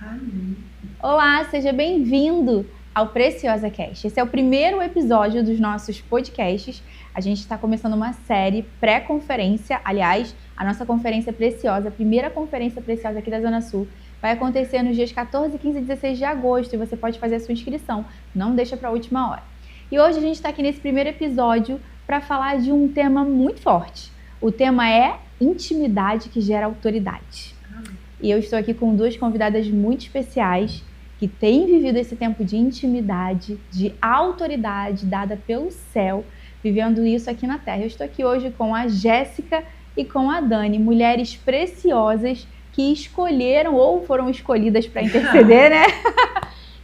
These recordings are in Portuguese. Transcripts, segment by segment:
Amém. Olá, seja bem-vindo ao Preciosa Cast. Esse é o primeiro episódio dos nossos podcasts. A gente está começando uma série pré-conferência. Aliás, a nossa conferência preciosa, a primeira conferência preciosa aqui da Zona Sul, vai acontecer nos dias 14, 15 e 16 de agosto e você pode fazer a sua inscrição. Não deixa para a última hora. E hoje a gente está aqui nesse primeiro episódio para falar de um tema muito forte. O tema é intimidade que gera autoridade. E eu estou aqui com duas convidadas muito especiais que têm vivido esse tempo de intimidade, de autoridade dada pelo céu, vivendo isso aqui na Terra. Eu estou aqui hoje com a Jéssica e com a Dani, mulheres preciosas que escolheram ou foram escolhidas para interceder, né?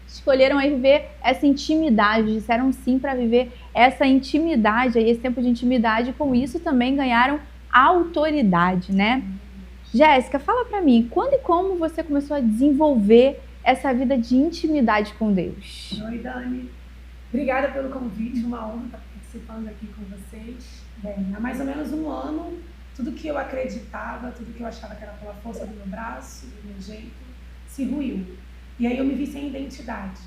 Escolheram aí viver essa intimidade, disseram sim para viver essa intimidade, aí esse tempo de intimidade, com isso também ganharam autoridade, né? Jéssica, fala pra mim, quando e como você começou a desenvolver essa vida de intimidade com Deus? Oi, Dani. Obrigada pelo convite, uma honra estar participando aqui com vocês. Há mais ou menos um ano, tudo que eu acreditava, tudo que eu achava que era pela força do meu braço, do meu jeito, se ruiu. E aí eu me vi sem identidade.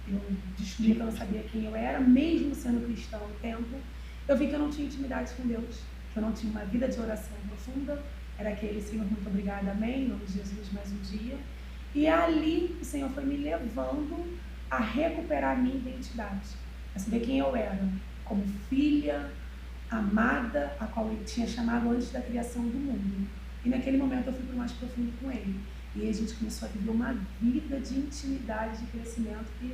Eu descobri que eu não sabia quem eu era, mesmo sendo cristã há um tempo. Eu vi que eu não tinha intimidade com Deus, que eu não tinha uma vida de oração profunda. Era aquele, Senhor, muito obrigada, amém, em nome de Jesus, mais um dia. E ali o Senhor foi me levando a recuperar a minha identidade, a saber quem eu era, como filha, amada, a qual Ele tinha chamado antes da criação do mundo. E naquele momento eu fui para o mais profundo com Ele. E a gente começou a viver uma vida de intimidade, de crescimento que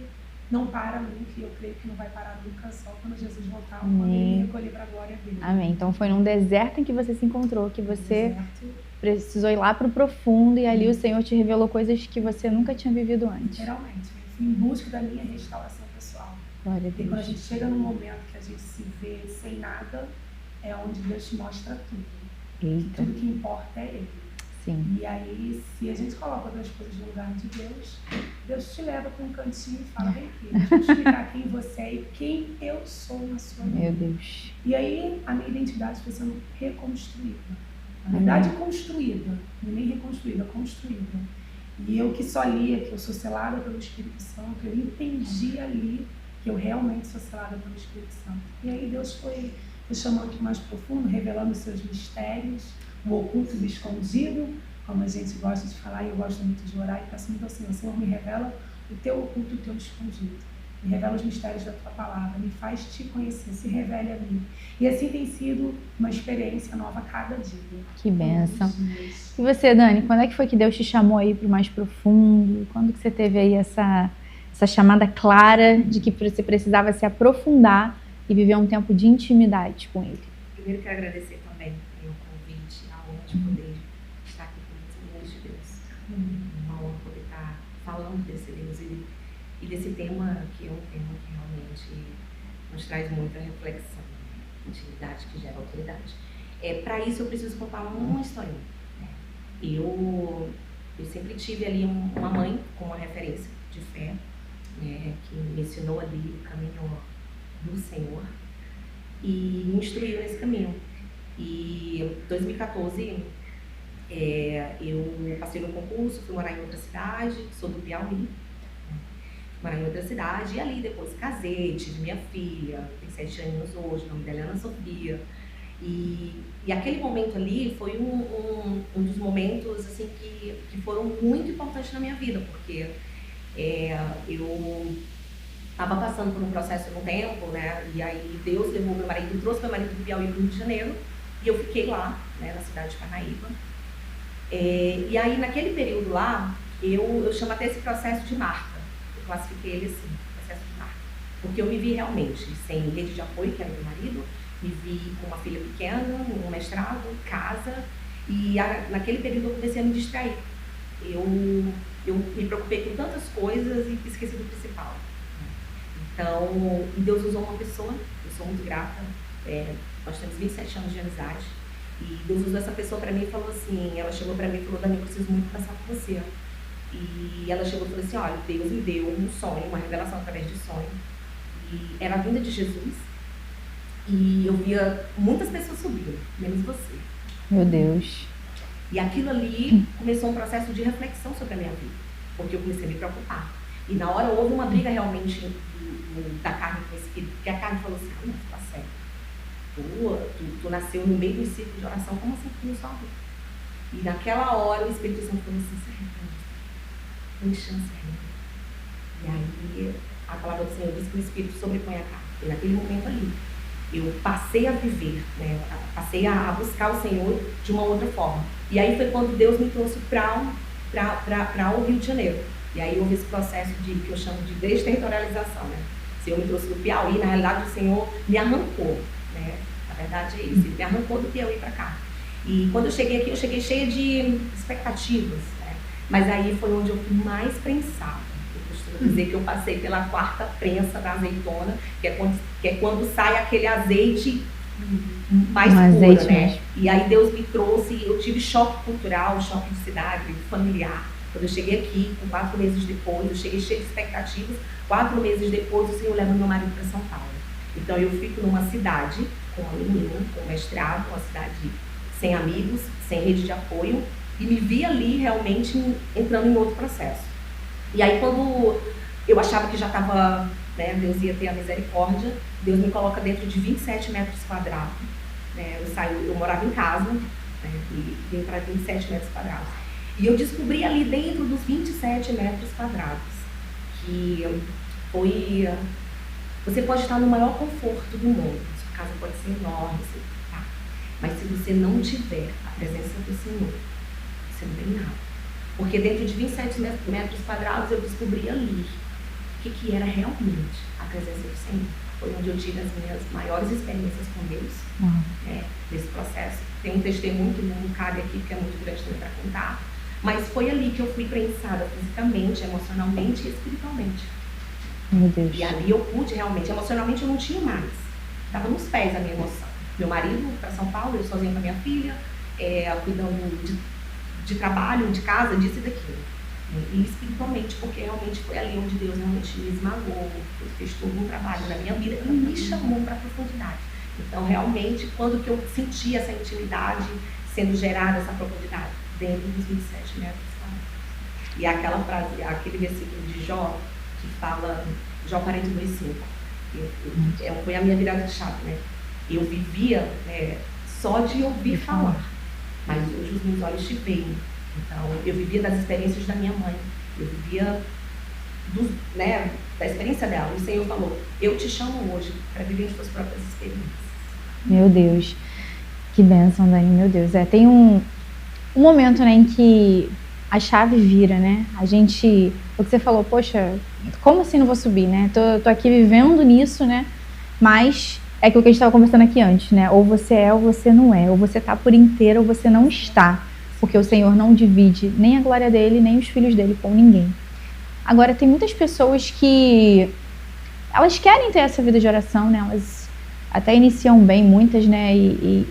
não para nunca, e eu creio que não vai parar nunca, só quando Jesus voltar, ou quando Ele me recolher para a glória dele. Amém. Então foi num deserto em que você se encontrou, que você precisou ir lá para o profundo e ali o Senhor te revelou coisas que você nunca tinha vivido antes. Literalmente. Eu fui em busca da minha restauração pessoal. Glória a Deus. E quando a gente chega num momento que a gente se vê sem nada, é onde Deus te mostra tudo. Eita. Tudo que importa é Ele. Sim. E aí, se a gente coloca outras coisas no lugar de Deus, Deus te leva para um cantinho e fala, vem aqui, deixa eu te explicar quem você é e quem eu sou na sua vida. Meu Deus. E aí, a minha identidade foi sendo reconstruída. Na verdade, construída, não é nem reconstruída, construída. E eu que só lia que eu sou selada pelo Espírito Santo, eu entendi ali que eu realmente sou selada pelo Espírito Santo. E aí Deus foi chamando aqui mais profundo, revelando os seus mistérios, o oculto e o escondido, como a gente gosta de falar, e eu gosto muito de orar, e peço muito ao Senhor, Senhor, me revela o teu oculto e o teu escondido. Me revela os mistérios da tua palavra, me faz te conhecer, se revele a mim. E assim tem sido uma experiência nova a cada dia. Que bênção. E você, Dani, quando é que foi que Deus te chamou aí para o mais profundo? Quando que você teve aí essa chamada clara de que você precisava se aprofundar e viver um tempo de intimidade com Ele? Primeiro quero agradecer também o convite, a honra de poder estar aqui com as mulheres de Deus. Uma honra poder estar falando desse Deus e desse tema que é um tema que realmente nos traz muita reflexão, intimidade que gera autoridade. Para isso eu preciso contar uma história. Eu sempre tive ali uma mãe com uma referência de fé, que me ensinou ali o caminho do Senhor e me instruiu nesse caminho. E em 2014 eu passei no concurso, fui morar em outra cidade, sou do Piauí, morar em outra cidade, e ali depois casei, tive minha filha, tem 7 anos hoje, o nome dela é Ana Sofia. E aquele momento ali foi um dos momentos assim, que foram muito importantes na minha vida, porque eu estava passando por um processo no tempo, né? E aí Deus levou meu marido, trouxe meu marido do Piauí para o Rio de Janeiro, e eu fiquei lá, né, na cidade de Parnaíba. E aí naquele período lá, eu chamo até esse processo de Marta. Eu classifiquei ele assim, processo de Marta. Porque eu me vi realmente sem rede de apoio, que era meu marido, me vi com uma filha pequena, um mestrado, casa, e naquele período eu comecei a me distrair. Eu me preocupei com tantas coisas e esqueci do principal. Então, Deus usou uma pessoa, eu sou muito grata, nós temos 27 anos de amizade, e Deus usou essa pessoa para mim e falou assim, ela chegou para mim e falou, Dani, eu preciso muito passar com você. E ela chegou e falou assim, olha, Deus me deu um sonho, uma revelação através de sonho, e era a vinda de Jesus, e eu via muitas pessoas subindo, menos você. Meu Deus. E aquilo ali começou um processo de reflexão sobre a minha vida. porque eu comecei a me preocupar. E na hora houve uma briga realmente da carne com o espírito, porque a carne falou assim, não, tá certo. Tu nasceu no meio do círculo de oração, como assim tu não sobe? E naquela hora o Espírito Santo falou assim, se arrepende, tem chance ainda. E aí a palavra do Senhor diz que o Espírito sobrepõe a carne. E naquele momento ali, eu passei a viver, né? Passei a buscar o Senhor de uma outra forma. E aí foi quando Deus me trouxe para o Rio de Janeiro. E aí houve esse processo que eu chamo de desterritorialização, né? O Senhor me trouxe do Piauí, na realidade o Senhor me arrancou, né? A verdade é isso, Ele me arrancou do Piauí para cá. E quando eu cheguei aqui, eu cheguei cheia de expectativas, né? Mas aí foi onde eu fui mais prensada. Eu costumo dizer que eu passei pela 4ª prensa da azeitona, que é quando sai aquele azeite mais puro, né? Mesmo. E aí Deus me trouxe, eu tive choque cultural, choque de cidade, familiar. Quando eu cheguei aqui, com 4 meses depois, eu cheguei cheia de expectativas, 4 meses depois o Senhor leva meu marido para São Paulo. Então eu fico numa cidade com uma menina, com mestrado, uma cidade sem amigos, sem rede de apoio, e me vi ali realmente entrando em outro processo. E aí quando eu achava que já estava, né, Deus ia ter a misericórdia, Deus me coloca dentro de 27 metros quadrados. Né, eu morava em casa, né, e vim para 27 metros quadrados. E eu descobri ali dentro dos 27 metros quadrados que foi... Você pode estar no maior conforto do mundo, sua casa pode ser enorme, tá? Mas se você não tiver a presença do Senhor, você não tem nada. Porque dentro de 27 metros quadrados eu descobri ali o que era realmente a presença do Senhor. Foi onde eu tive as minhas maiores experiências com Deus, nesse processo. Tem um testemunho que não cabe aqui, porque é muito grande também para contar. Mas foi ali que eu fui prensada fisicamente, emocionalmente e espiritualmente. Meu Deus. E ali eu pude realmente, emocionalmente eu não tinha mais. Estava nos pés a minha emoção. Meu marido para São Paulo, eu sozinha com a minha filha, cuidando de trabalho, de casa, disso e daquilo. E espiritualmente, porque realmente foi ali onde Deus realmente me esmagou, fez todo um trabalho na minha vida e me chamou para a profundidade. Então, realmente, quando que eu senti essa intimidade sendo gerada, essa profundidade? Dentro dos 27 metros quadrados. E aquela frase, aquele versículo de Jó, que fala, Jó 42:5, foi a minha virada de chave, né? Eu vivia só de ouvir falar, mas hoje os meus olhos te veem. Então, eu vivia das experiências da minha mãe, eu vivia da experiência dela. O Senhor falou, eu te chamo hoje para viver as suas próprias experiências. Meu Deus, que bênção, Dani, meu Deus. Tem um momento, né, em que a chave vira, né? O que você falou, poxa, como assim não vou subir, né? Tô aqui vivendo nisso, né? Mas é aquilo que a gente estava conversando aqui antes, né? Ou você é ou você não é. Ou você tá por inteiro ou você não está. Porque o Senhor não divide nem a glória dele, nem os filhos dele com ninguém. Agora, tem muitas pessoas que elas querem ter essa vida de oração, né? Elas até iniciam bem, muitas, né?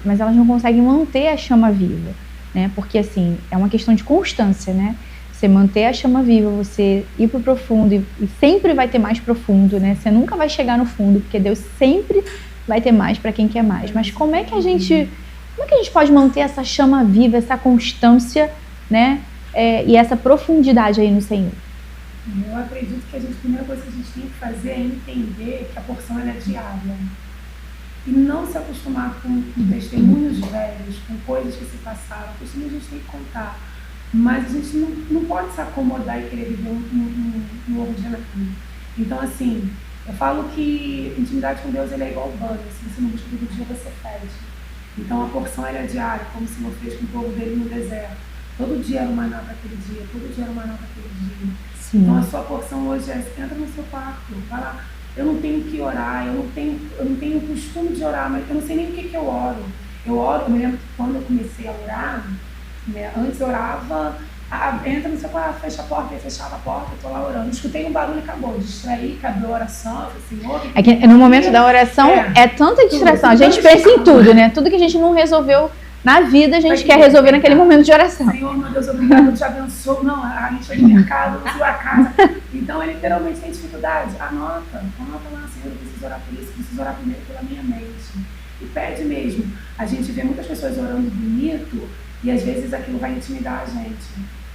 Mas elas não conseguem manter a chama viva, né? Porque, assim, é uma questão de constância, né? Você manter a chama viva, você ir pro profundo e sempre vai ter mais profundo, né? Você nunca vai chegar no fundo, porque Deus sempre vai ter mais para quem quer mais. Mas como é que a gente pode manter essa chama viva, essa constância, né? E essa profundidade aí no Senhor? Eu acredito que a primeira coisa que a gente tem que fazer é entender que a porção é diária. E não se acostumar com testemunhos velhos, com coisas que se passaram. Isso a gente tem que contar. Mas a gente não pode se acomodar e querer viver um novo dia na vida. Então, assim, eu falo que intimidade com Deus é igual banho. Se você não busca todo dia, você fede. Então, a porção era diária, como o Senhor fez com o povo dele no deserto. Todo dia era uma maná para aquele dia, todo dia era uma maná para aquele dia. Sim. Então, a sua porção hoje entra no seu quarto, vai lá. Eu não tenho que orar, eu não tenho o costume de orar, mas eu não sei nem o que eu oro. Eu me lembro que quando eu comecei a orar, né, antes eu orava, entra no seu quarto, fecha a porta, eu fechava a porta, eu tô lá orando. Escutei um barulho e acabou, distraí, acabou a oração, eu falei, Senhor... É que no momento da oração é tanta distração, a gente pensa em tudo, né? Tudo que a gente não resolveu na vida, a gente quer resolver naquele momento de oração. Senhor, meu Deus, obrigado, te abençoo. Não, a gente vai no mercado, na sua casa. Então, ele literalmente tem dificuldade. Anota lá, Senhor, eu preciso orar por isso, preciso orar primeiro pela minha mente. E pede mesmo. A gente vê muitas pessoas orando bonito e às vezes aquilo vai intimidar a gente.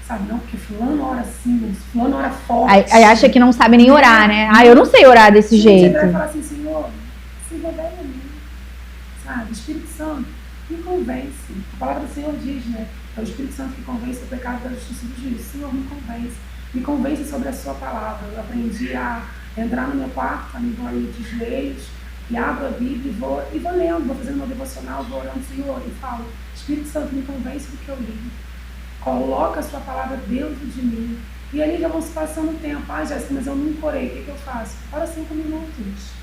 sabe? Não, porque fulano ora assim, fulano ora forte. Aí acha que não sabe nem orar, né? Eu não sei orar desse jeito. Você vai falar assim, Senhor, se revela a mim, sabe? Espírito Santo, me convence. A palavra do Senhor diz, né? É o Espírito Santo que convence o pecado da justiça e do juízo. Senhor, me convence. Me convence sobre a sua palavra. Eu aprendi a entrar no meu quarto, amigo ali de joelhos, e abro a Bíblia e vou lendo, vou fazendo meu devocional, vou orando, Senhor, e falo, Espírito Santo, me convence do que eu li. Coloca a sua palavra dentro de mim. E ali já vão se passando o tempo. Jéssica, mas eu nunca orei. O que eu faço? Ora 5 minutos.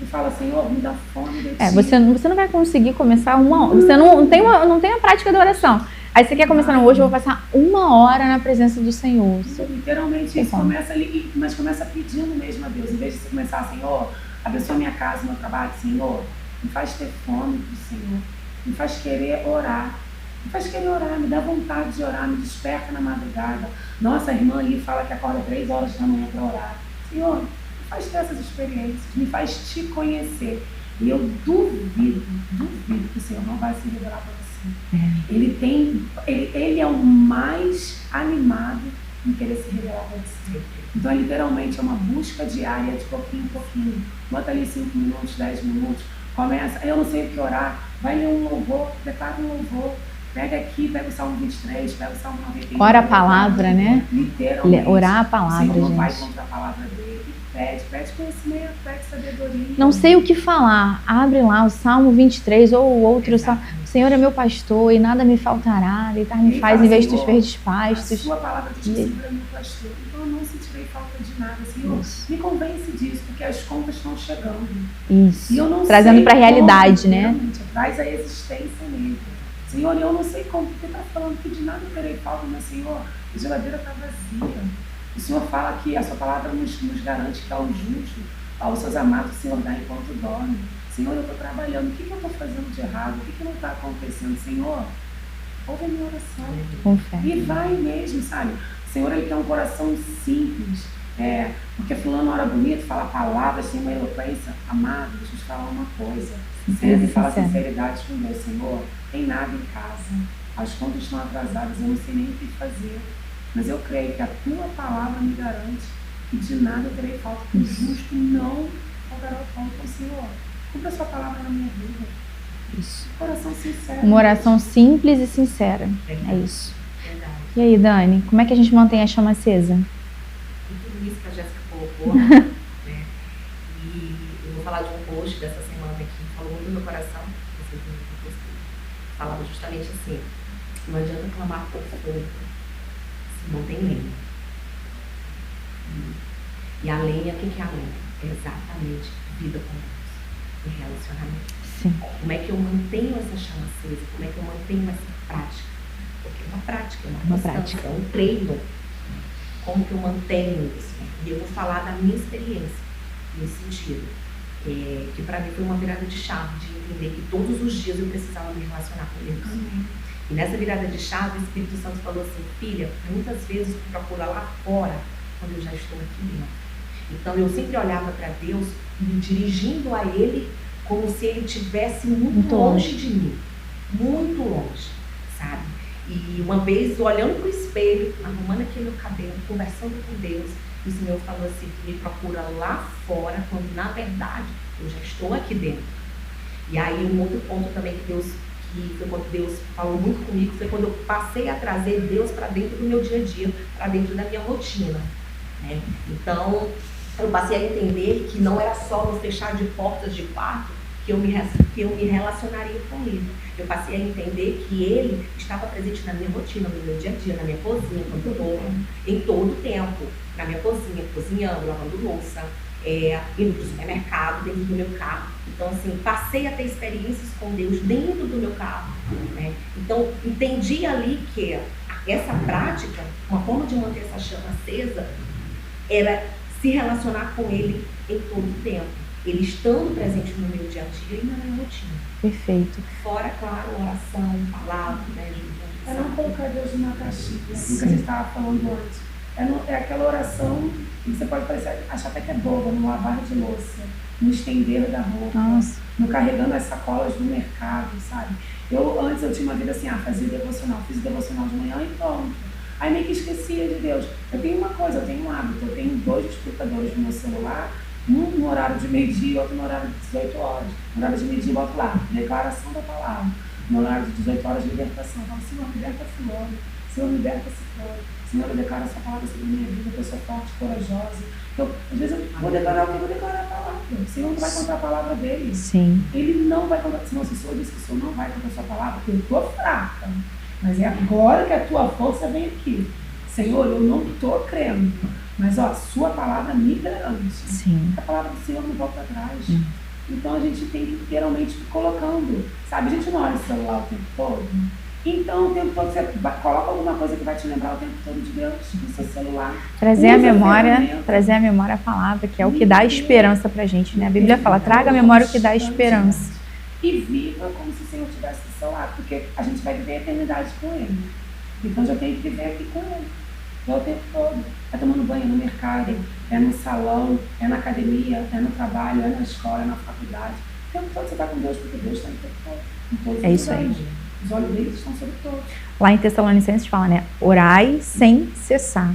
E fala, Senhor, me dá fome de ti. Você não vai conseguir começar uma hora. Você não tem a prática da oração. Aí você quer começar, hoje eu vou passar 1 hora na presença do Senhor. Literalmente isso. Começa ali, mas começa pedindo mesmo a Deus. Em vez de você começar, Senhor, abençoa minha casa, meu trabalho, Senhor, me faz ter fome do Senhor. Me faz querer orar. Me faz querer orar, me dá vontade de orar, me desperta na madrugada. Nossa, a irmã ali fala que acorda 3 horas da manhã para orar. Senhor, me faz ter essas experiências, me faz te conhecer. E eu duvido que o Senhor não vai se revelar para você. Ele é o mais animado em querer se revelar para você. Então, literalmente, é uma busca diária de pouquinho em pouquinho. Bota ali 5 minutos, 10 minutos, começa, eu não sei o que orar, vai ler um louvor, prepara um louvor. Pega aqui, pega o Salmo 23, pega o Salmo 91. Ora a palavra, né? Literalmente. Orar a palavra, gente. Não vai gente. contra a palavra dele. Pede conhecimento, pede sabedoria. Não sei o que falar. Abre lá o Salmo 23 ou o outro Salmo. O Senhor é meu pastor e nada me faltará. Deitar-me faz em vez dos verdes pastos. A sua palavra diz que o Senhor é meu pastor. Então eu não sentirei falta de nada. Senhor, me convence disso, porque as contas estão chegando. Isso. E eu não trazendo para a realidade, como, né? Traz a existência nele. Senhor, eu não sei como, porque está falando que de nada eu terei falta, mas Senhor, a geladeira está vazia. O Senhor fala que a sua palavra nos garante que ao justo, aos seus amados, o Senhor dá enquanto dorme. Senhor, eu estou trabalhando, o que eu estou fazendo de errado? O que não está acontecendo? Senhor, ouve a minha oração. Com fé. E vai mesmo, sabe? O Senhor, Ele quer um coração simples. Porque fulano ora bonito, fala palavras, tem uma eloquência. Amado, deixa eu te falar uma coisa. Senta e fala sinceridade com Deus. Senhor, tem nada em casa. As contas estão atrasadas, eu não sei nem o que fazer. Mas eu creio que a tua palavra me garante que de nada eu terei falta, que o justo não faltará o pão. Então, Senhor, cumpra a sua palavra na minha vida. Isso. Coração sincero. Uma oração simples e sincera. É isso. E aí, Dani, como é que a gente mantém a chama acesa? Tudo isso que a Jéssica colocou, né? E eu vou falar de um post dessa semana aqui, falou muito no meu coração. Vocês viram que eu postei. Falava justamente assim: não adianta clamar por fogo se não tem lenha. E a lenha, o que é a lenha? É exatamente vida com Deus e relacionamento. Sim. Como é que eu mantenho essa chama acesa? Como é que eu mantenho essa prática? Porque é uma prática, é uma prática, é um treino. Como que eu mantenho isso? E eu vou falar da minha experiência nesse sentido. Que para mim foi uma virada de chave, de entender que todos os dias eu precisava me relacionar com Deus. E nessa virada de chave, o Espírito Santo falou assim: filha, muitas vezes tu procura lá fora quando eu já estou aqui dentro. Então eu sempre olhava para Deus, me dirigindo a Ele como se Ele estivesse muito longe de mim. Muito longe, sabe? E uma vez, olhando para o espelho, arrumando aqui meu cabelo, conversando com Deus, o Senhor falou assim: me procura lá fora, quando na verdade eu já estou aqui dentro. E aí um outro ponto também que foi quando Deus falou muito comigo, foi quando eu passei a trazer Deus para dentro do meu dia a dia, para dentro da minha rotina, né? Então eu passei a entender que não era só no fechar de portas de quarto que eu me relacionaria com Ele. Eu passei a entender que Ele estava presente na minha rotina, no meu dia a dia, na minha cozinha, quando eu estou em todo o tempo, na minha cozinha, cozinhando, lavando louça, indo para o supermercado, dentro do meu carro. Então, assim, passei a ter experiências com Deus dentro do meu carro, né? Então, entendi ali que essa prática, uma forma de manter essa chama acesa, era se relacionar com Ele em todo o tempo. Ele estando presente no meu dia a dia e na minha rotina. Perfeito. Fora, claro, oração, palavra, né? É não colocar Deus numa caixinha, assim que a gente estava falando antes. É aquela oração que você pode achar até que é boba, no lavar de louça, no estender da roupa, no carregando as sacolas do mercado, sabe? Antes eu tinha uma vida assim, fazia devocional, fiz devocional de manhã e pronto. Aí meio que esquecia de Deus. Eu tenho uma coisa, eu tenho um hábito, eu tenho 2 despertadores no meu celular, um no horário de meio-dia e outro no horário de 18 horas. No horário de meio-dia eu boto lá, declaração da palavra. No horário de 18 horas, libertação. Eu falo, Senhor, liberta fulano. Senhor, liberta ciclano. Senhor, eu declaro essa palavra sobre a minha vida, eu sou forte, corajosa. Então, às vezes eu vou declarar o que eu vou declarar a palavra. O Senhor não vai contar a palavra dele. Sim. Ele não vai contar. Senão, se o Senhor disse que o Senhor não vai contar a sua palavra, porque eu estou fraca. Mas é agora que a tua força vem aqui. Senhor, eu não estou crendo. Mas ó, a sua palavra me garante. Sim. A palavra do Senhor não volta atrás. Então a gente tem que literalmente ir colocando. Sabe, a gente não olha o celular o tempo todo. Então o tempo todo você coloca alguma coisa que vai te lembrar o tempo todo de Deus no seu celular. Trazer a memória a palavra, que é o que dá esperança pra gente, né? A Bíblia fala, traga a memória o que dá esperança. E viva como se o Senhor estivesse do seu lado, porque a gente vai viver a eternidade com Ele. Então já tem que viver aqui com Ele. O tempo todo. É tomando banho no mercado, é no salão, é na academia, é no trabalho, é na escola, é na faculdade. O tempo todo você está com Deus, porque Deus está em tempo todo. Em todos é isso aí. Os olhos dele estão sobre todos. Lá em Tessalonicenses fala, né? Orai sem cessar.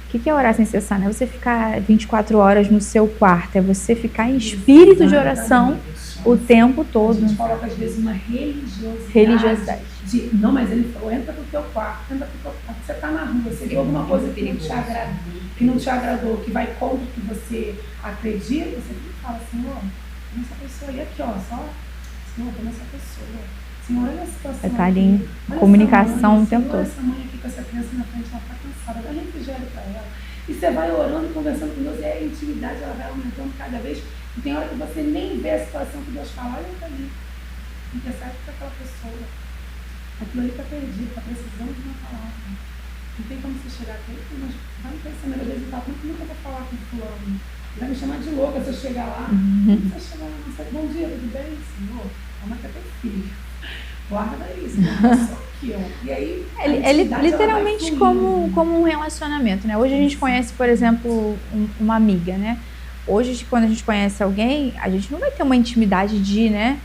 O que é orar sem cessar? Não é você ficar 24 horas no seu quarto, é você ficar em espírito de oração o tempo todo. A gente coloca às vezes uma religiosidade. Não, mas ele falou, entra pro teu quarto, entra pro teu quarto. Você está na rua, você viu alguma coisa que não te agradou, que vai contra o que você acredita, você fala, Senhor, tem essa pessoa aí aqui, ó, só, Senhor, tem essa pessoa. Senhor, olha a situação. Está ali em comunicação o tempo todo. Essa mãe aqui com essa criança na frente, ela está cansada, dá refrigério para ela. E você vai orando e conversando com Deus, e a intimidade ela vai aumentando cada vez. E tem hora que você nem vê a situação que Deus fala, olha ali. Intercede para aquela pessoa. Aquilo ali está perdido, está precisando de uma palavra. Não tem como você chegar aqui, mas vai no pensamento, às vezes, como que eu vou falar com fulano? Ele vai me chamar de louca se eu chegar lá. Você chegar lá, você, bom dia, tudo bem, Senhor? Como é que é teu filho? Guarda isso, só aqui, ó. E aí, ele literalmente como um relacionamento, né? Hoje a gente conhece, por exemplo, uma amiga, né? Hoje, quando a gente conhece alguém, a gente não vai ter uma intimidade de, né?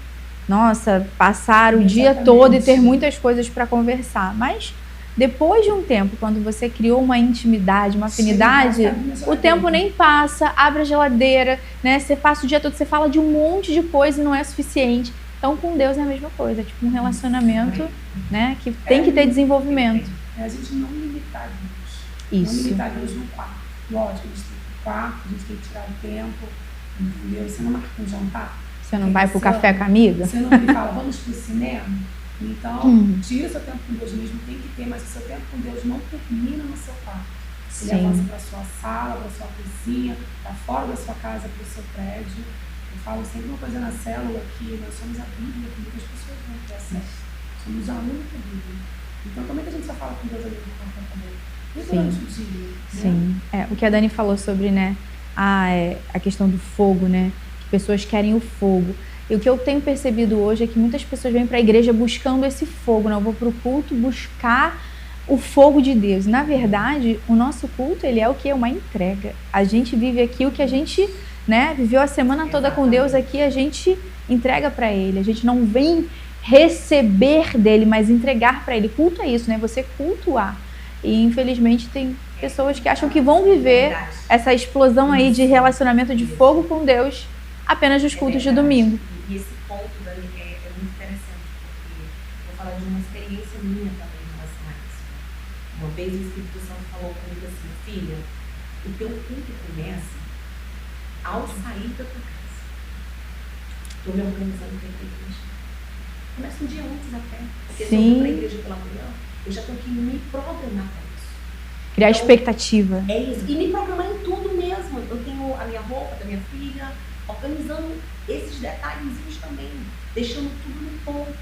Nossa, passar o dia todo e ter muitas coisas para conversar. Mas depois de um tempo, quando você criou uma intimidade, uma afinidade, o tempo nem passa, abre a geladeira, né? Você passa o dia todo, você fala de um monte de coisa e não é suficiente. Então, com Deus é a mesma coisa, é tipo um relacionamento, né? Que tem que ter desenvolvimento. É a gente não limitar Deus. Isso. Não limitar Deus no quarto. Lógico, a gente tem que ir pro quarto, a gente tem que tirar o tempo, entendeu? Você não marca um jantar. Você não vai pro café com a amiga? Você não me fala, vamos pro cinema? Então, tira o seu tempo com Deus mesmo, tem que ter, mas o seu tempo com Deus não termina no seu quarto. Ele avança para sua sala, para sua cozinha, para fora da sua casa, para o seu prédio. Eu falo sempre uma coisa na célula, que nós somos a Bíblia, que muitas pessoas não têm acesso. Somos a única Bíblia. Então, como é que a gente só fala com Deus ali no quarto também? E durante o dia? Sim. É, o que a Dani falou sobre, né, a questão do fogo, né? Pessoas querem o fogo. E o que eu tenho percebido hoje é que muitas pessoas vêm para a igreja buscando esse fogo. Não, eu vou para o culto buscar o fogo de Deus. Na verdade, o nosso culto, ele é o que? Uma entrega. A gente vive aqui o que a gente, né, viveu a semana toda com Deus aqui, a gente entrega para Ele. A gente não vem receber dele, mas entregar para Ele. Culto é isso, né? Você cultuar. E infelizmente tem pessoas que acham que vão viver essa explosão aí de relacionamento de fogo com Deus apenas nos cultos de domingo. E esse ponto, Dani, é muito interessante, porque eu vou falar de uma experiência minha também em relação a isso. Uma vez o Espírito Santo falou comigo assim, filha, o teu culto começa ao sair da tua casa. Estou me organizando para ir para a igreja. Começa um dia antes até. Porque se eu vou para a igreja pela manhã, eu já tenho que me programar para isso. Criar então, expectativa. É isso. E me programar em tudo mesmo. Eu tenho a minha roupa da minha filha, organizando esses detalhezinhos também, deixando tudo no ponto,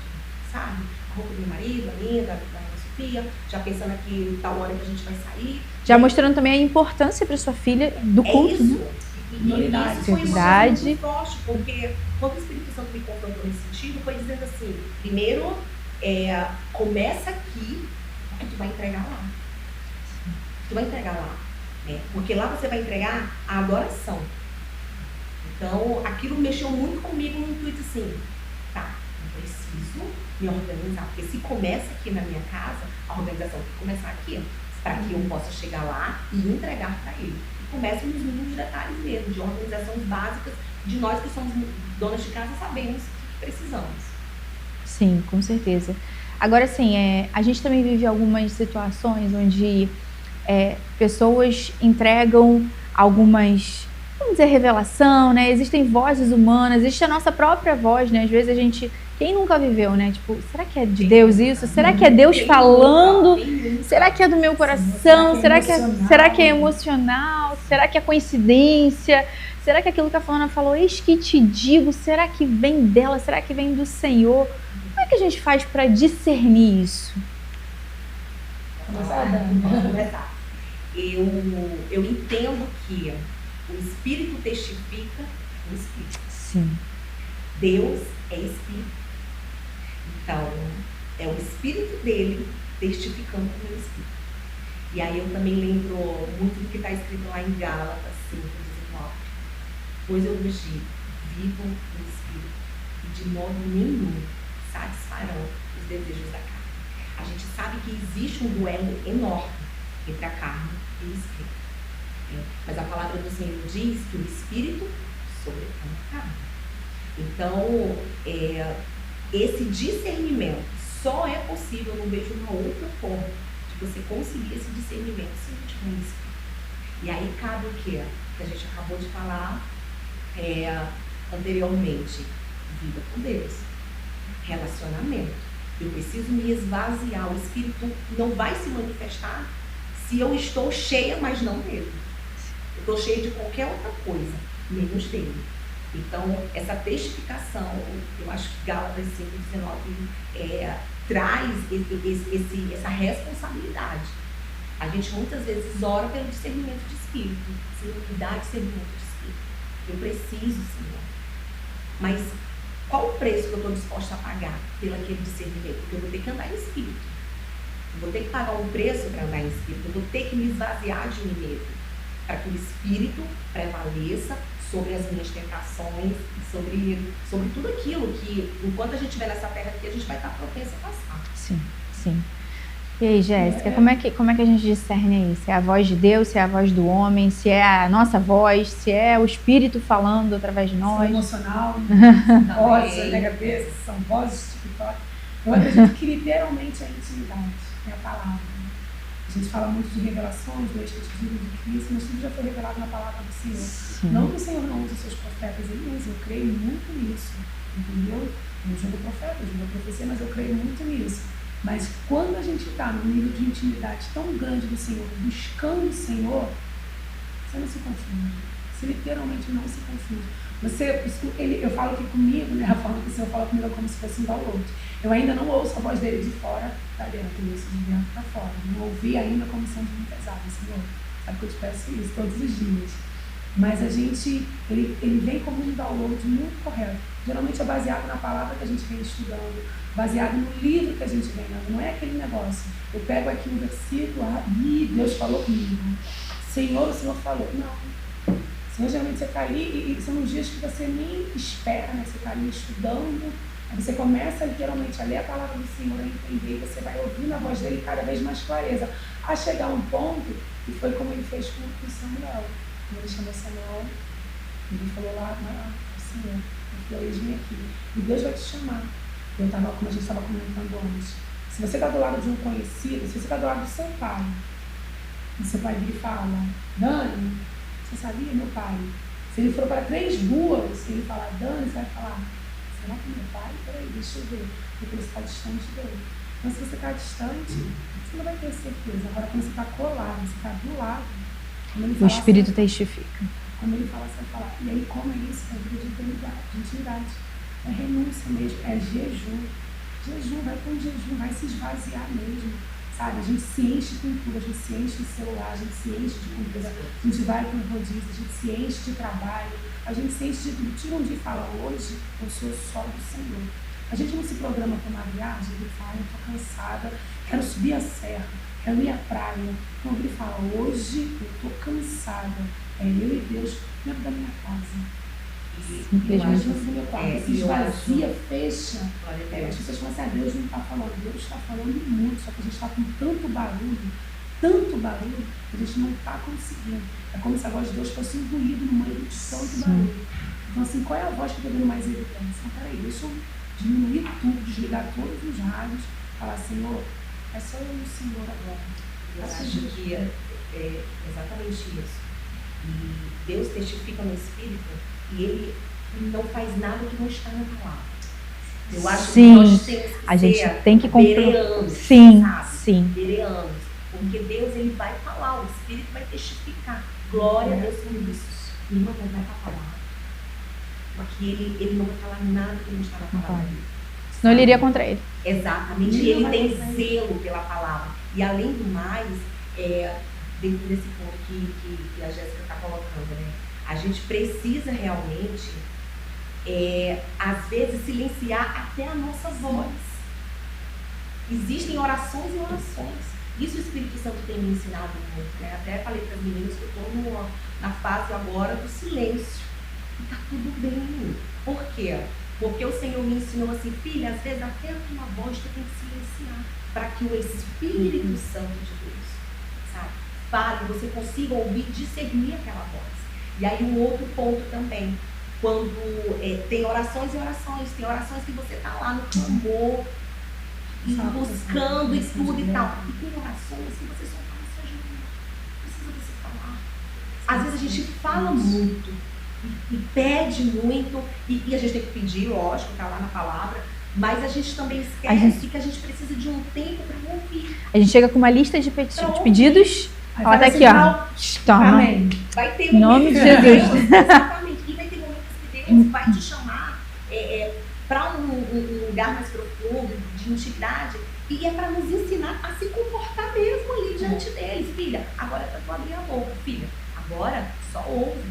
sabe? A roupa do meu marido, a minha, da Sofia, já pensando aqui tal hora que a gente vai sair. Já mostrando também a importância para sua filha do culto, isso. Né? E isso foi uma coisa muito forte, porque quando o Espírito Santo me confrontou nesse sentido, foi dizendo assim, primeiro, começa aqui, porque tu vai entregar lá. Tu vai entregar lá, né? Porque lá você vai entregar a adoração. Então, aquilo mexeu muito comigo no intuito assim, tá, eu preciso me organizar, porque se começa aqui na minha casa, a organização tem que começar aqui, para que eu possa chegar lá e entregar para ele. E começa nos mínimos detalhes mesmo, de organizações básicas, de nós que somos donas de casa sabemos que precisamos. Sim, com certeza. Agora, assim, a gente também vive algumas situações onde pessoas entregam algumas, vamos dizer, revelação, né? Existem vozes humanas, existe a nossa própria voz, né? Às vezes a gente... Quem nunca viveu, né? Tipo, será que é de Deus isso? Será que é Deus falando? Será que é do meu coração? Será que é emocional? Será que é coincidência? Será que aquilo que a fulana falou, eis que te digo, será que vem dela? Será que vem do Senhor? Como é que a gente faz para discernir isso? Vamos começar. Eu entendo que o Espírito testifica o Espírito. Sim. Deus é Espírito. Então, é o Espírito dele testificando com o meu Espírito. E aí eu também lembro muito do que está escrito lá em Gálatas 5:19. Pois eu vos digo, vivam no Espírito e de modo nenhum satisfarão os desejos da carne. A gente sabe que existe um duelo enorme entre a carne e o Espírito. Mas a palavra do Senhor diz que o Espírito sobrepõe a carne. Então, esse discernimento só é possível, eu não vejo uma outra forma de você conseguir esse discernimento se não tiver um Espírito. E aí cabe o quê? Que a gente acabou de falar anteriormente. Vida com Deus. Relacionamento. Eu preciso me esvaziar. O Espírito não vai se manifestar se eu estou cheia, mas não dele. Eu estou cheia de qualquer outra coisa, menos dele. Então, essa testificação, eu acho que Gálatas 5:19 traz essa responsabilidade. A gente muitas vezes ora pelo discernimento de espírito. Senhor, me dá discernimento de espírito. Eu preciso, Senhor. Mas qual o preço que eu estou disposta a pagar pelo aquele discernimento? Porque eu vou ter que andar em espírito. Eu vou ter que pagar um preço para andar em espírito. Eu vou ter que me esvaziar de mim mesmo. Para que o espírito prevaleça sobre as minhas tentações, sobre tudo aquilo que, enquanto a gente estiver nessa terra aqui, a gente vai estar propensa a passar. Sim, sim. E aí, Jéssica, como é que a gente discerne isso? Se é a voz de Deus, se é a voz do homem, se é a nossa voz, se é o Espírito falando através de nós? Se é emocional, vozes na cabeça, são vozes TikTok. Eu acredito que literalmente é a intimidade, é a palavra. A gente fala muito de revelações, do espiritismo de Cristo, mas tudo já foi revelado na palavra do Senhor. Sim. Não que o Senhor não use os seus profetas, ele usa, eu creio muito nisso, entendeu? Eu julgo profeta, eu julgo profecia, mas eu creio muito nisso. Mas quando a gente está num nível de intimidade tão grande do Senhor, buscando o Senhor, você não se confunde. Você literalmente não se confunde. Eu falo que comigo, né, a forma que o Senhor fala comigo é como se fosse um download. Eu ainda não ouço a voz dele de fora para dentro, eu ouço de dentro para fora. Não ouvi ainda como sendo muito pesado, Senhor. Sabe que eu te peço isso todos os dias. Mas ele vem como um download muito correto. Geralmente é baseado na palavra que a gente vem estudando, baseado no livro que a gente vem lendo. Não é aquele negócio. Eu pego aqui um versículo, Deus falou comigo. Senhor, o Senhor falou. Não. Senhor, geralmente você está ali e são uns dias que você nem espera, né? Você está ali estudando, aí você começa literalmente a ler a palavra do Senhor, a entender, e você vai ouvindo a voz dele cada vez mais clareza, a chegar a um ponto que foi como ele fez com Samuel. Ele chamou Samuel, ele falou lá, Senhor, ele falou, eis-me aqui. E Deus vai te chamar. Como a gente estava comentando antes. Se você está do lado de um conhecido, se você está do lado do seu pai, e seu pai vira e fala, Dani, você sabia, meu pai? Se ele for para 3 ruas, se ele falar Dani, você vai falar, será que meu pai? Peraí, deixa eu ver. Porque você está distante dele. Então, se você está distante, você não vai ter certeza. Agora, quando você está colado, você está do lado, o Espírito testifica. Quando ele fala, você vai falar. E aí, como é isso? É vida de intimidade. É renúncia mesmo, é jejum. Jejum, vai com jejum, vai se esvaziar mesmo. Sabe? A gente se enche com tudo, a gente se enche de celular, a gente se enche de comida, a gente vai para o rodízio, a gente se enche de trabalho, a gente se enche de tudo. Tira um dia e fala, hoje eu sou só do Senhor. A gente não se programa para uma viagem, ele fala, eu estou cansada, quero subir a serra, quero ir à praia. Então ele fala, hoje eu estou cansada, é eu e Deus dentro da minha casa. Simplesmente no meu quarto, se esvazia, fecha. As pessoas falam assim, Deus não está falando. Deus está falando muito, só que a gente está com tanto barulho, tanto barulho que a gente não está conseguindo. É como se a voz de Deus fosse um ruído no meio de tanto barulho. Então, assim, qual é a voz que está dando mais evidência? Então, peraí, deixa eu diminuir tudo, desligar todos os rádios, falar, Senhor, é só eu e o Senhor agora. Eu acho que é exatamente isso. E Deus testifica no Espírito e Ele não faz nada que não está na palavra. Eu acho que nós temos que a gente tem que bereanos, sim, sabe? sim. Bereanos. Porque Deus, Ele vai falar, o Espírito vai testificar. Glória a Deus por isso. E não vai falar. Porque ele não vai falar nada que não está na palavra. Senão ele iria contra ele. Exatamente. E ele tem zelo pela palavra. E além do mais, dentro desse ponto que a Jéssica está colocando, né? A gente precisa realmente, às vezes, silenciar até a nossa voz. Existem orações e orações. Isso o Espírito Santo tem me ensinado muito, né? Até falei para as meninas que eu estou na fase agora do silêncio. E está tudo bem. Por quê? Porque o Senhor me ensinou assim, filha, às vezes até a tua voz tu tem que silenciar para que o Espírito Santo de Deus, sabe, fale, você consiga ouvir, discernir aquela voz. E aí um outro ponto também, quando tem orações e orações, tem orações que você está lá no clamor, e buscando e tudo e tal. E tem orações que você só fala assim, ajuda, precisa você falar. Às vezes a gente fala muito e pede muito, e a gente tem que pedir, lógico, está lá na palavra, mas a gente também esquece que a gente precisa de um tempo para ouvir. A gente chega com uma lista de pedidos, ela tá aqui, ó. Toma. Amém. Vai ter em nome de Jesus. Exatamente. E vai ter momentos que Deus vai te chamar para um lugar mais profundo, de intimidade, e é para nos ensinar a se comportar mesmo ali diante dele. Filha, agora é para tu abrir a boca. Filha, agora só ouve.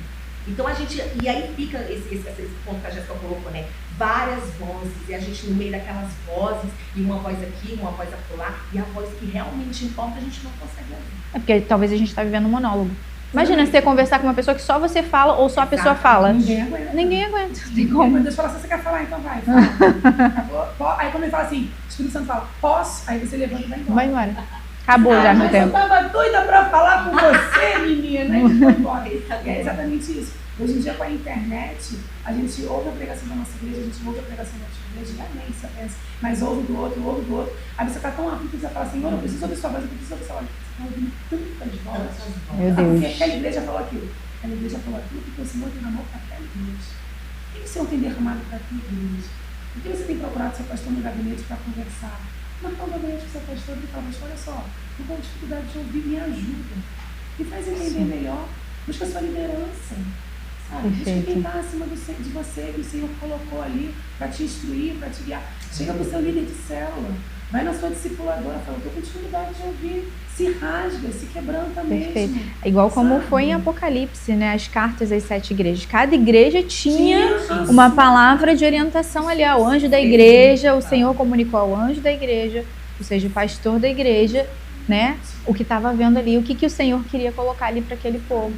Então a gente, e aí fica esse ponto que a Jéssica colocou, né? Várias vozes, e a gente no meio daquelas vozes, e uma voz aqui, uma voz acolá, e a voz que realmente importa a gente não consegue ouvir. É porque talvez a gente está vivendo um monólogo. Imagina você conversar com uma pessoa que só você fala ou só a pessoa fala. Ninguém aguenta. Não tem como. Deus fala, se você quer falar, então vai. Fala. Aí quando ele fala assim, o Espírito Santo fala, posso? Aí você levanta e vai embora. Vai embora. Acabou já meu tempo. Eu tava doida pra falar com você, menina. E foi embora. É exatamente isso. Hoje em dia, com a internet, a gente ouve a pregação da nossa igreja, a gente ouve a pregação da nossa igreja, já nem se pensa, mas ouve do outro. Aí você tá tão aflito que você fala, Senhor, eu preciso ouvir sua voz, eu preciso ouvir sua voz. Você tá ouvindo tantas vozes. Meu Deus. Porque aquela igreja falou aquilo. Aquela igreja falou aquilo porque o Senhor tem amor para aquela igreja. O que o Senhor tem derramado para a tua igreja? Por que você tem procurado seu pastor no gabinete para conversar? Marcar um gabinete com seu pastor e falar, mas olha só, eu tenho dificuldade de ouvir, me ajuda. Me faz entender melhor. Busca a sua liderança. Busca quem está acima de você, que o Senhor colocou ali para te instruir, para te guiar. Chega para o seu líder de célula. Vai na sua discipuladora, fala, estou com dificuldade de ouvir. Se rasga, se quebranta mesmo. Perfeito. É igual como foi em Apocalipse, né? As cartas às 7 igrejas. Cada igreja tinha uma palavra de orientação ali. O anjo da igreja, o Senhor comunicou ao anjo da igreja, ou seja, o pastor da igreja, né? O que estava vendo ali, o que o Senhor queria colocar ali para aquele povo.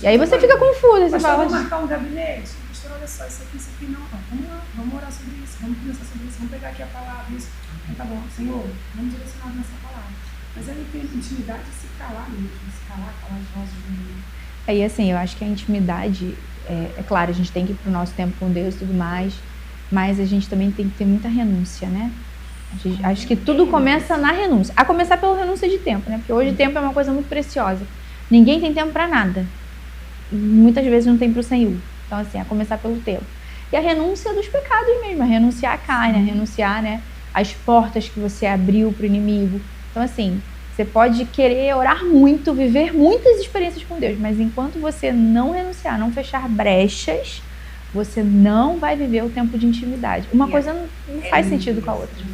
E aí você fica confuso. Você fala, vamos marcar um gabinete? Pastor, olha só, isso aqui não. Vamos lá, vamos orar sobre isso, vamos conversar sobre isso, vamos pegar aqui a palavra, isso. Então, tá bom, Senhor, vamos direcionar nessa palavra. Mas ele tem intimidade de se calar mesmo, se calar as vozes do mundo. Aí assim, eu acho que a intimidade, é claro, a gente tem que ir pro nosso tempo com Deus e tudo mais, mas a gente também tem que ter muita renúncia, né? Acho que tudo começa na renúncia. A começar pela renúncia de tempo, né? Porque hoje o tempo é uma coisa muito preciosa. Ninguém tem tempo para nada. Muitas vezes não tem para o Senhor. Então, assim, a começar pelo tempo. E a renúncia dos pecados mesmo, a renunciar a carne, a renunciar, né, as portas que você abriu para o inimigo. Então, assim, você pode querer orar muito, viver muitas experiências com Deus, mas enquanto você não renunciar, não fechar brechas, você não vai viver o tempo de intimidade. Uma coisa não faz sentido com a outra.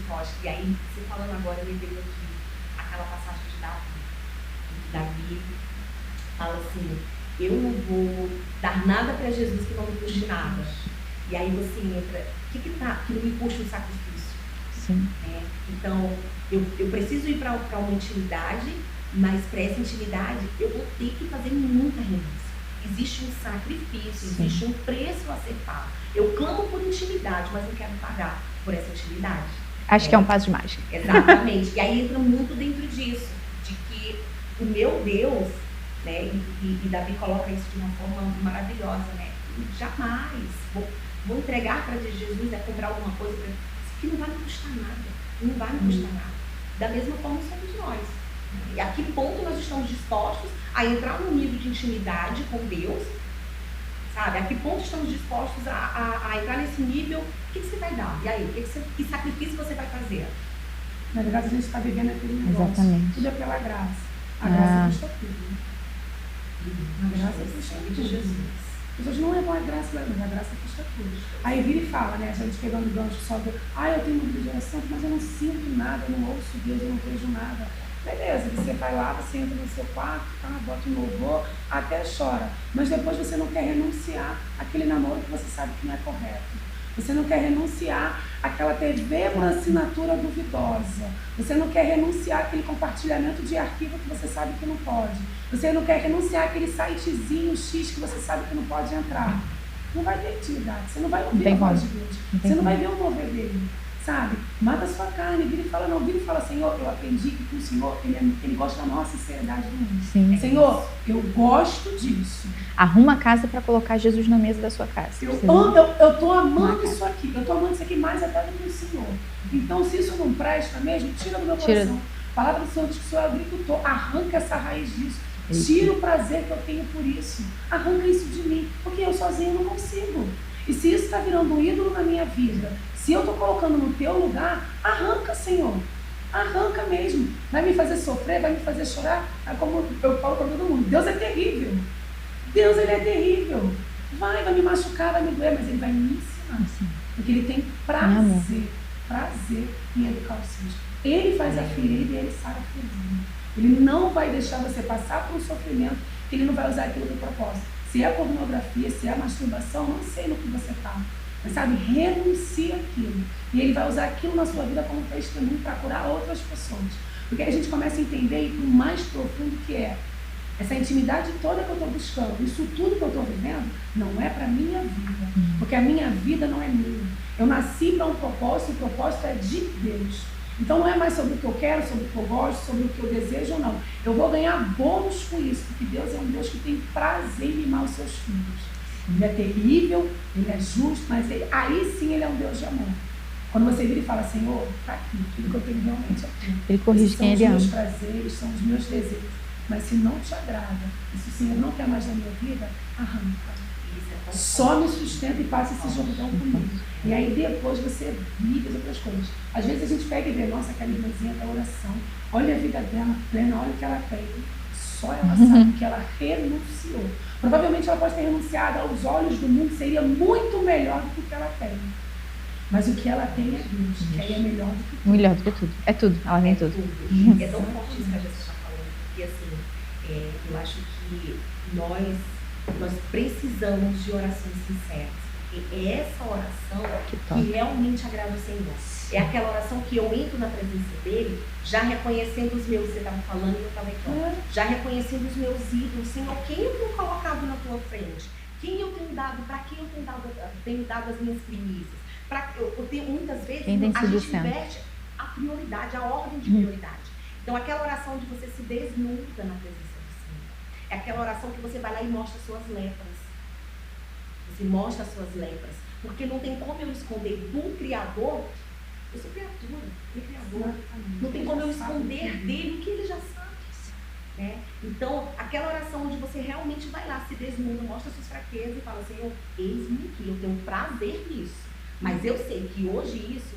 E aí, você falando agora, me veio aqui aquela passagem de Davi fala assim, eu não vou dar nada para Jesus que não me puxe nada. E aí você entra, que não me puxa um sacrifício? Sim. Então, eu preciso ir para uma intimidade, mas para essa intimidade eu vou ter que fazer muita renúncia. Existe um sacrifício, existe um preço a ser pago. Eu clamo por intimidade, mas não quero pagar por essa intimidade. Acho que é um passo de mágica. Exatamente. E aí entra muito dentro disso. de que o meu Deus, né, e Davi coloca isso de uma forma maravilhosa, né, jamais vou entregar para Jesus, comprar alguma coisa que não vai me custar nada, não vai me custar nada. Da mesma forma somos nós. E a que ponto nós estamos dispostos a entrar num nível de intimidade com Deus, sabe? A que ponto estamos dispostos a entrar nesse nível? O que você vai dar? E aí? Que sacrifício você vai fazer? Na verdade, a gente está vivendo aquele negócio. Exatamente. Tudo é pela graça. A graça custa tudo. A graça custa tudo. De Jesus. As pessoas não levam a graça, mas a graça custa tudo. Aí vira e fala, né? A gente pegando o gancho só do eu tenho uma vida de oração, mas eu não sinto nada, eu não ouço Deus, eu não vejo nada. Beleza, você vai lá, você entra no seu quarto, bota um louvor, até chora. Mas depois você não quer renunciar àquele namoro que você sabe que não é correto. Você não quer renunciar àquela TV por assinatura duvidosa. Você não quer renunciar àquele compartilhamento de arquivo que você sabe que não pode. Você não quer renunciar àquele sitezinho X que você sabe que não pode entrar. Não vai ter intimidade. Você não vai ouvir a voz de Deus. Você não vai ver o mover dele. Sabe? Mata a sua carne. Vira e fala, Senhor, eu aprendi que o Senhor, ele gosta da maior sinceridade do mundo. Sim. Senhor, eu gosto disso. Arruma a casa para colocar Jesus na mesa da sua casa. Eu estou amando isso aqui. Eu estou amando isso aqui mais até do que o Senhor. Então, se isso não presta mesmo, tira do meu coração. A palavra do Senhor diz que o Senhor é agricultor. Arranca essa raiz disso. Tira o prazer que eu tenho por isso. Arranca isso de mim. Porque eu sozinho não consigo. E se isso está virando um ídolo na minha vida, se eu estou colocando no teu lugar, arranca, Senhor. Arranca mesmo. Vai me fazer sofrer, vai me fazer chorar. É como eu falo para todo mundo. Deus é terrível. Deus, ele é terrível. Vai me machucar, vai me doer, mas ele vai me ensinar. Porque ele tem prazer em educar os seus. Ele faz a ferida e ele sara a ferida. Ele não vai deixar você passar por um sofrimento que ele não vai usar aquilo do propósito. Se é pornografia, se é masturbação, não sei no que você está. Mas sabe, renuncia aquilo. E ele vai usar aquilo na sua vida como testemunho para curar outras pessoas. Porque aí a gente começa a entender o mais profundo que é essa intimidade toda que eu estou buscando, isso tudo que eu estou vivendo, não é para a minha vida. Porque a minha vida não é minha. Eu nasci para um propósito, e o propósito é de Deus. Então não é mais sobre o que eu quero, sobre o que eu gosto, sobre o que eu desejo ou não. Eu vou ganhar bônus com isso, porque Deus é um Deus que tem prazer em mimar os seus filhos. Ele é terrível, ele é justo, mas aí sim ele é um Deus de amor. Quando você vira e fala, Senhor, está aqui, tudo que eu tenho realmente aqui. Ele corrige quem ele ama. São os meus prazeres, são os meus desejos. Mas se não te agrada, e se o Senhor não quer mais da minha vida, arranca. Só me sustenta e passa esse Jordão comigo. E aí depois você vive as outras coisas. Às vezes a gente pega e vê, nossa, aquela irmãzinha da oração, olha a vida dela plena, olha o que ela tem. Só ela sabe que ela renunciou. Provavelmente ela pode ter renunciado aos olhos do mundo, seria muito melhor do que o que ela tem. Mas o que ela tem é Deus, que aí é melhor do que tudo. Melhor do que tudo. É tudo, ela tem tudo. É tão forte isso que a gente está falando, porque assim, eu acho que nós precisamos de orações sinceras. Porque é essa oração que realmente agrada o Senhor. É aquela oração que eu entro na presença dele, já reconhecendo os meus, você estava falando e eu estava aqui, já reconhecendo os meus ídolos. Senhor, quem eu tenho colocado na tua frente? Quem eu tenho dado, para quem eu tenho dado as minhas primícias? Eu tenho muitas vezes, a gente inverte a prioridade, a ordem de prioridade. Então aquela oração onde você se desnuda na presença do Senhor. É aquela oração que você vai lá e mostra suas lepras. Você mostra as suas lepras. Porque não tem como eu esconder do Criador. Eu sou criatura, ele é criador. Não tem como eu esconder dele o que ele já sabe. Né? Então, aquela oração onde você realmente vai lá, se desnuda, mostra suas fraquezas e fala, Senhor, eis-me aqui, eu tenho prazer nisso. Mas eu sei que hoje isso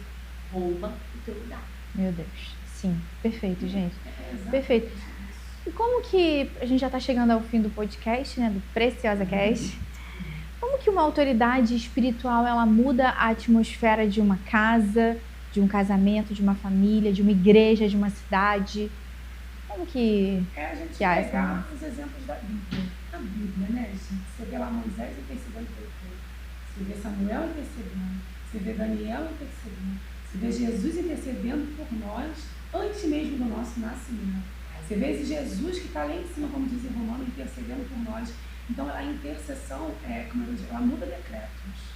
rouba o teu lugar. Meu Deus. Sim, perfeito, gente. Perfeito. E como que, a gente já está chegando ao fim do podcast, né, do Preciosa Cast, como que uma autoridade espiritual, ela muda a atmosfera de uma casa, de um casamento, de uma família, de uma igreja, de uma cidade? Como que... a gente pegar os exemplos da Bíblia. A Bíblia, né, gente? Você vê lá Moisés intercedendo pelo povo. Você vê Samuel intercedendo. Você vê Daniel intercedendo. Você vê Jesus intercedendo por nós antes mesmo do nosso nascimento. Você vê esse Jesus que está lá em cima, como diz em Romano, intercedendo por nós. Então, a intercessão, como eu digo, ela muda decretos.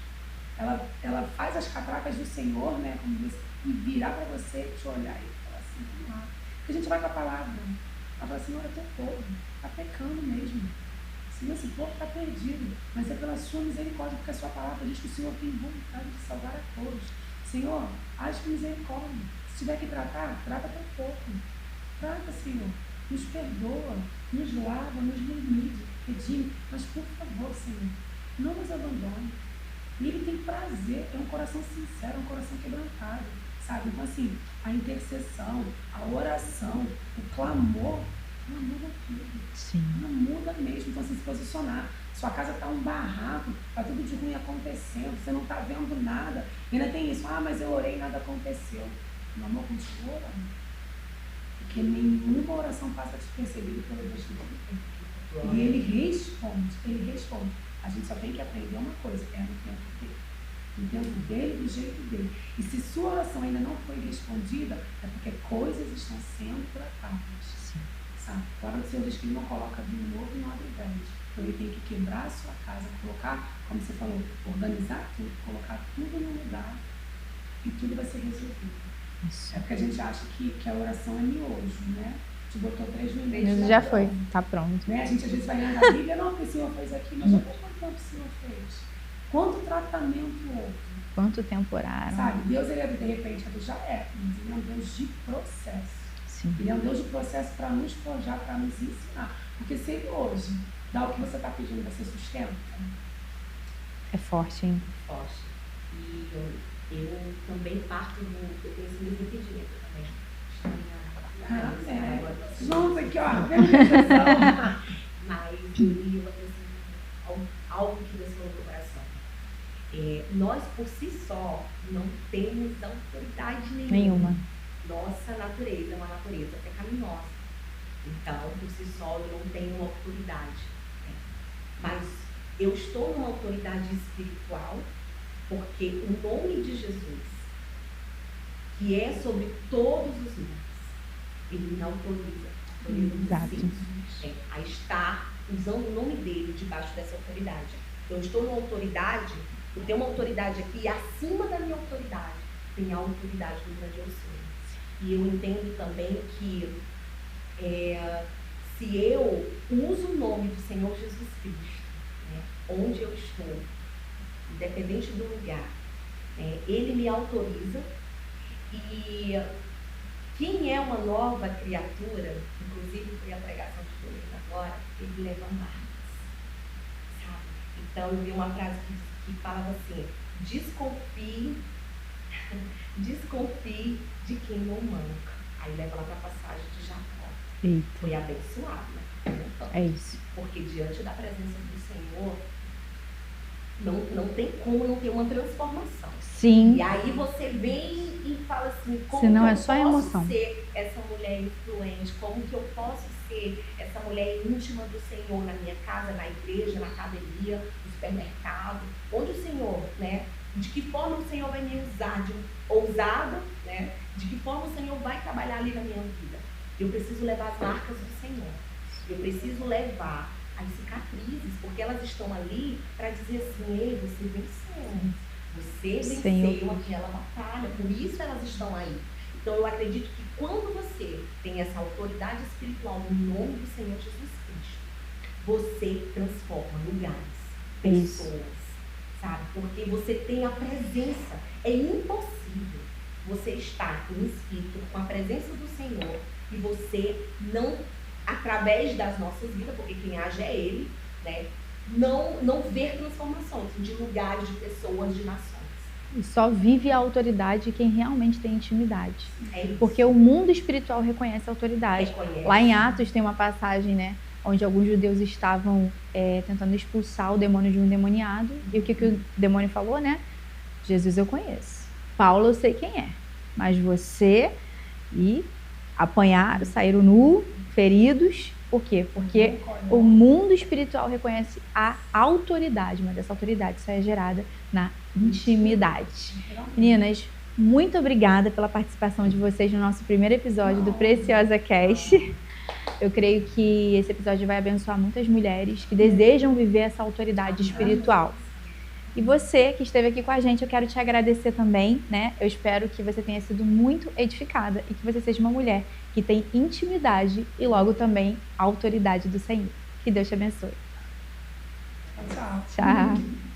Ela faz as catracas do Senhor, né, como diz, e virar para você, te olhar e falar assim, vamos lá. Porque a gente vai com a palavra. Ela fala, Senhor, é teu povo, está pecando mesmo. Senhor, esse povo está perdido, mas é pela sua misericórdia, porque a sua palavra diz que o Senhor tem vontade de salvar a todos. Senhor, age com misericórdia. Se tiver que tratar, trata teu povo. Trata, Senhor. Nos perdoa, nos lava, nos redime. Mas, por favor, Senhor, não nos abandone. E Ele tem prazer, é um coração sincero, é um coração quebrantado, sabe? Então, assim, a intercessão, a oração, o clamor, ela muda tudo. Sim. Ela muda mesmo. Então, assim, se posicionar. Sua casa está um barraco, está tudo de ruim acontecendo, você não está vendo nada. E ainda tem isso, mas eu orei e nada aconteceu. Meu amor, continua orando. Porque nenhuma oração passa despercebida pelo Deus que tem. E Ele responde. A gente só tem que aprender uma coisa, é no tempo dele. No tempo dele, do jeito dele. E se sua oração ainda não foi respondida, é porque coisas estão sendo tratadas. Sabe? Agora o Senhor diz que Ele não coloca vinho novo e não abre velho. Então Ele tem que quebrar a sua casa, colocar, como você falou, organizar tudo, colocar tudo no lugar e tudo vai ser resolvido. Isso. É porque a gente acha que a oração é miojo, né? Te botou 3 minutos. Já foi, tá pronto. Né? A gente às vezes vai lendo a Bíblia, não, porque o Senhor fez aqui, mas já faz quanto tempo o Senhor fez? Quanto tratamento houve? Quanto tempo oraram? Sabe, Deus, ele é, de repente, já é, mas Ele é um Deus de processo. Sim. Ele é um Deus de processo para nos forjar, para nos ensinar. Porque se Ele hoje dá o que você está pedindo, você sustenta? É forte, hein? Forte. E eu também parto do... Eu tenho esse mesmo entendimento também. Junto aqui, ó. Mas eu assim, algo que Deus falou no coração. Nós, por si só, não temos autoridade nenhuma. Nossa natureza é uma natureza pecaminosa. Então, por si só, eu não tenho uma autoridade. Mas eu estou numa autoridade espiritual, porque o nome de Jesus, que é sobre todos os nomes, Ele me autoriza a estar usando o nome dele debaixo dessa autoridade. Então, eu estou numa autoridade, eu tenho uma autoridade aqui, e acima da minha autoridade, tem a autoridade do grande eu sou. E eu entendo também que se eu uso o nome do Senhor Jesus Cristo, né, onde eu estou, independente do lugar, Ele me autoriza. E quem é uma nova criatura, inclusive foi a pregação de domingo agora, ele leva marcas, sabe? Então eu vi uma frase que falava assim: desconfie de quem não manca. Aí leva lá para a passagem de Jacó. Eita. Foi abençoado, né? É isso. Porque diante da presença do Senhor, não tem como não ter uma transformação. Sim. E aí você vem e fala assim, como Senão que eu é só posso emoção. ser essa mulher influente, como que eu posso ser essa mulher íntima do Senhor na minha casa, na igreja, na academia, no supermercado, onde o Senhor, né, de que forma o Senhor vai me usar, de ousada, né, de que forma o Senhor vai trabalhar ali na minha vida. Eu preciso levar as marcas do Senhor, eu preciso levar as cicatrizes, porque elas estão ali para dizer assim: ei, você venceu. Você venceu aquela batalha, por isso elas estão aí. Então eu acredito que quando você tem essa autoridade espiritual no nome do Senhor Jesus Cristo, você transforma lugares, pessoas, sabe? Porque você tem a presença. É impossível você estar em espírito com a presença do Senhor e você não, através das nossas vidas, porque quem age é Ele, né? Não ver transformações de lugares, de pessoas, de nações. E só vive a autoridade quem realmente tem intimidade. É isso. Porque o mundo espiritual reconhece a autoridade. Reconhece. Lá em Atos tem uma passagem, né, onde alguns judeus estavam tentando expulsar o demônio de um endemoniado. E o que o demônio falou, né? Jesus eu conheço. Paulo eu sei quem é. Mas você... E apanharam, saíram nu, feridos. Por quê? Porque o mundo espiritual reconhece a autoridade, mas essa autoridade só é gerada na intimidade. Meninas, muito obrigada pela participação de vocês no nosso primeiro episódio do Preciosa Cast. Eu creio que esse episódio vai abençoar muitas mulheres que desejam viver essa autoridade espiritual. E você que esteve aqui com a gente, eu quero te agradecer também, né? Eu espero que você tenha sido muito edificada e que você seja uma mulher que tem intimidade e logo também a autoridade do Senhor. Que Deus te abençoe. Tchau. Tchau.